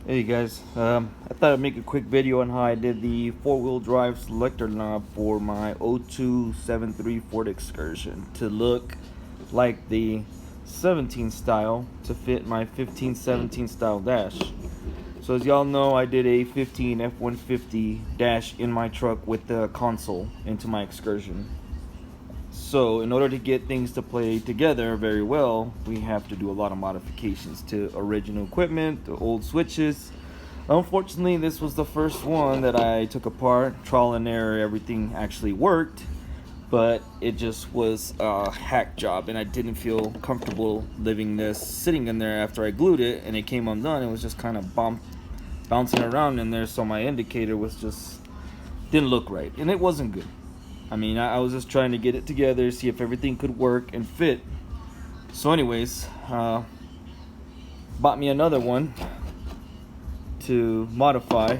Hey guys, I thought I'd make a quick video on how I did the four-wheel drive selector knob for my 0273 Ford Excursion to look like the 17 style to fit my 1517 style dash. So as y'all know, I did a 15 F150 dash in my truck with the console into my Excursion. So in order to get things to play together very well, we have to do a lot of modifications to original equipment, the old switches. Unfortunately, this was the first one that I took apart. Trial and error, everything actually worked, but it just was a hack job, and I didn't feel comfortable leaving this sitting in there after I glued it, and it came undone. It was just kind of bouncing around in there, so my indicator was just didn't look right, and it wasn't good. I mean, I was just trying to get it together, see if everything could work and fit. So anyways, bought me another one to modify.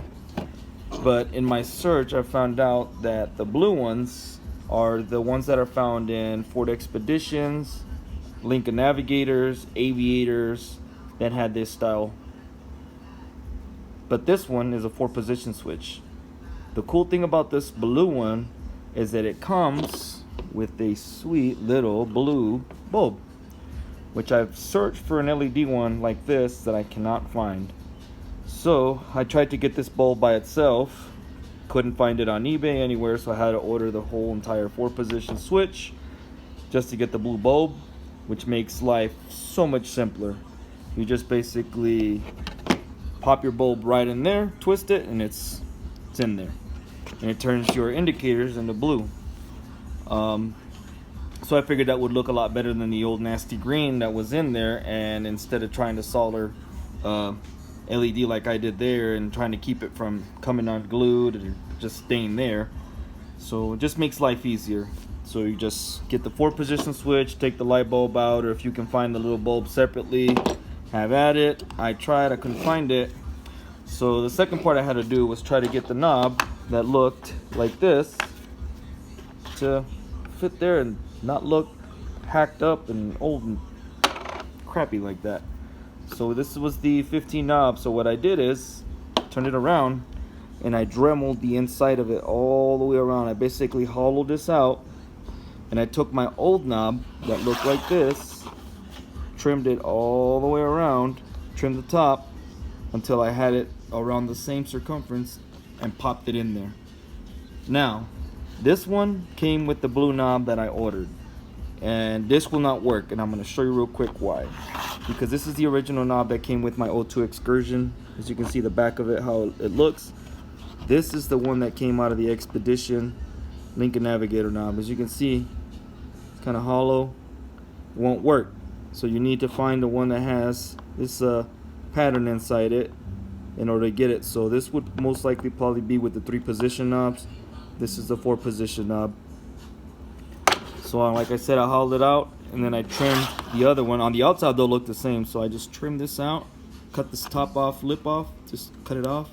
But in my search, I found out that the blue ones are the ones that are found in Ford Expeditions, Lincoln Navigators, Aviators that had this style. But this one is a 4-position switch. The cool thing about this blue one is that it comes with a sweet little blue bulb, which I've searched for an LED one like this that I cannot find. So I tried to get this bulb by itself, couldn't find it on eBay anywhere, so I had to order the whole entire 4-position switch just to get the blue bulb, which makes life so much simpler. You just basically pop your bulb right in there, twist it, and it's in there, and it turns your indicators into blue. So I figured that would look a lot better than the old nasty green that was in there, and instead of trying to solder LED like I did there and trying to keep it from coming unglued and just staying there, so it just makes life easier. So you just get the 4-position switch, take the light bulb out, or if you can find the little bulb separately, have at it. I tried, I couldn't find it. So the second part I had to do was try to get the knob that looked like this to fit there and not look hacked up and old and crappy like that. So this was the 15 knob. So what I did is turn it around and I dremeled the inside of it all the way around. I basically hollowed this out, and I took my old knob that looked like this, trimmed it all the way around, trimmed the top until I had it around the same circumference, and popped it in there. Now this one came with the blue knob that I ordered, and this will not work, and I'm going to show you real quick why. Because this is the original knob that came with my 02 Excursion. As you can see the back of it, how it looks. This is the one that came out of the Expedition Lincoln Navigator knob. As you can see, it's kind of hollow, won't work. So you need to find the one that has this pattern inside it in order to get it. So this would most likely probably be with the 3-position knobs. This is the 4-position knob. So like I said, I hauled it out, and then I trimmed the other one. On the outside they'll look the same, so I just trimmed this out, cut this top off, lip off, just cut it off.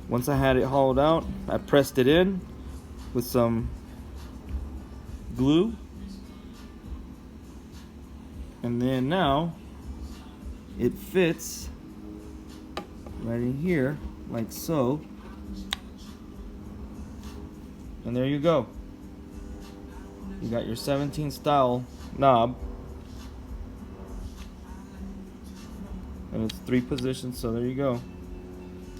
Once I had it hauled out, I pressed it in with some glue, and then now it fits right in here like so, and there you go. You got your 17 style knob, and it's 3 positions, so there you go.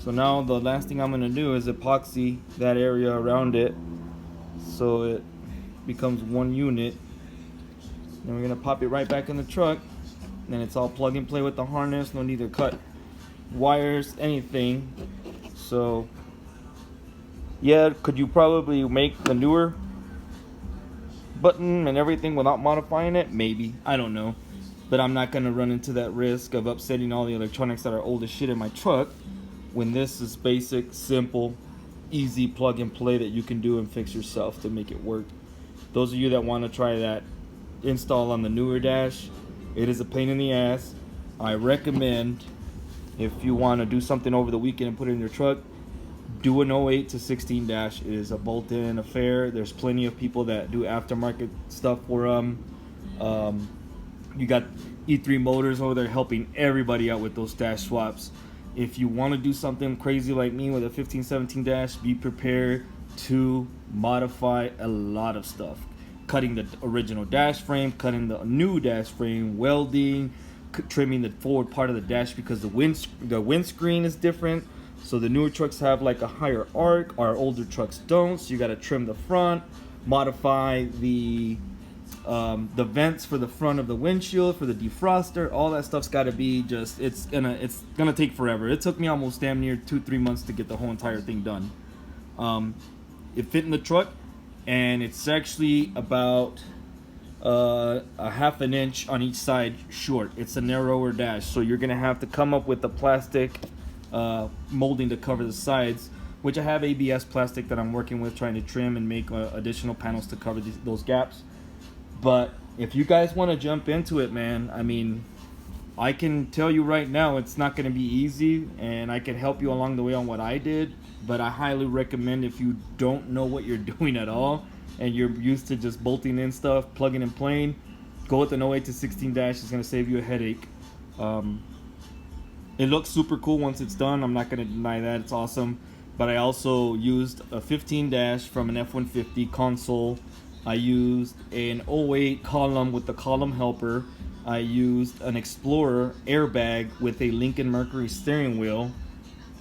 So now the last thing I'm going to do is epoxy that area around it so it becomes one unit. Then we're going to pop it right back in the truck, and it's all plug and play with the harness. No need to cut wires, anything. So yeah, could you probably make the newer button and everything without modifying it? Maybe, I don't know, but I'm not going to run into that risk of upsetting all the electronics that are old as shit in my truck, when this is basic, simple, easy plug and play that you can do and fix yourself to make it work. Those of you that want to try that install on the newer dash, it is a pain in the ass. I recommend, if you want to do something over the weekend and put it in your truck, do an 08 to 16 dash. It is a bolt-in affair. There's plenty of people that do aftermarket stuff for them. You got E3 Motors over there helping everybody out with those dash swaps. if you want to do something crazy like me with a 1517 dash, be prepared to modify a lot of stuff. Cutting the original dash frame, cutting the new dash frame, welding, trimming the forward part of the dash because the windscreen is different. So the newer trucks have like a higher arc, our older trucks don't. So you got to trim the front, modify the vents for the front of the windshield, for the defroster. All that stuff's got to be just, it's gonna take forever. It took me almost damn near 2-3 months to get the whole entire thing done. It fit in the truck, and it's actually about a half an inch on each side short. It's a narrower dash, so you're gonna have to come up with the plastic molding to cover the sides, which I have ABS plastic that I'm working with, trying to trim and make additional panels to cover those gaps. But if you guys want to jump into it, man, I mean, I can tell you right now it's not going to be easy, and I can help you along the way on what I did. But I highly recommend, if you don't know what you're doing at all and you're used to just bolting in stuff, plugging and playing, go with an 08 to 16 dash. It's going to save you a headache. It looks super cool once it's done. I'm not going to deny that. It's awesome. But I also used a 15 dash from an F150 console. I used an 08 column with the column helper. I used an Explorer airbag with a Lincoln Mercury steering wheel.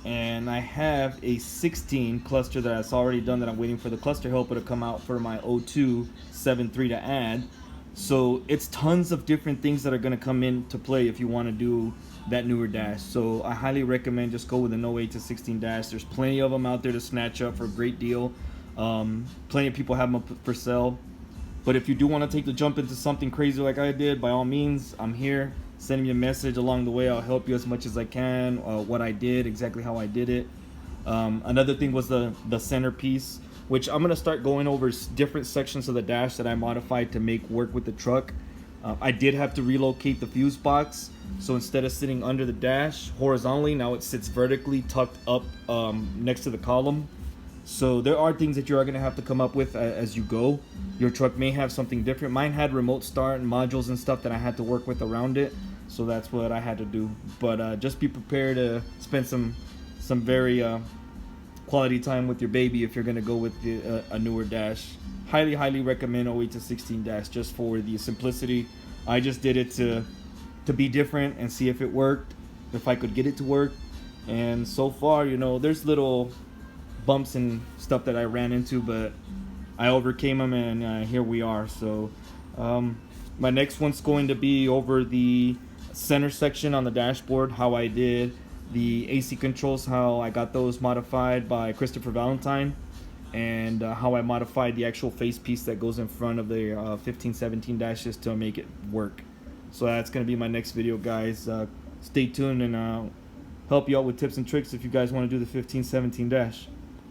And I have a 16 cluster that's already done that I'm waiting for the cluster helper to come out for my 0273 to add. So it's tons of different things that are going to come into play if you want to do that newer dash. So I highly recommend just go with an 08 to 16 dash. There's plenty of them out there to snatch up for a great deal. Plenty of people have them up for sale. But if you do want to take the jump into something crazy like I did, by all means, I'm here. Send me a message along the way. I'll help you as much as I can. What I did, exactly how I did it. Another thing was the centerpiece, which I'm going to start going over different sections of the dash that I modified to make work with the truck. I did have to relocate the fuse box. So instead of sitting under the dash horizontally, now it sits vertically tucked up next to the column. So there are things that you are going to have to come up with as you go. Your truck may have something different. Mine had remote start and modules and stuff that I had to work with around it. So that's what I had to do. But just be prepared to spend some very quality time with your baby if you're going to go with a newer dash. Highly recommend 08 to 16 dash just for the simplicity. I just did it to be different and see if it worked, if I could get it to work. And so far, you know, there's little bumps and stuff that I ran into, but I overcame them, and here we are. So my next one's going to be over the center section on the dashboard, how I did the AC controls, how I got those modified by Christopher Valentine, and how I modified the actual face piece that goes in front of the 1517 dashes to make it work. So that's going to be my next video, guys. Stay tuned, and help you out with tips and tricks if you guys want to do the 1517 dash.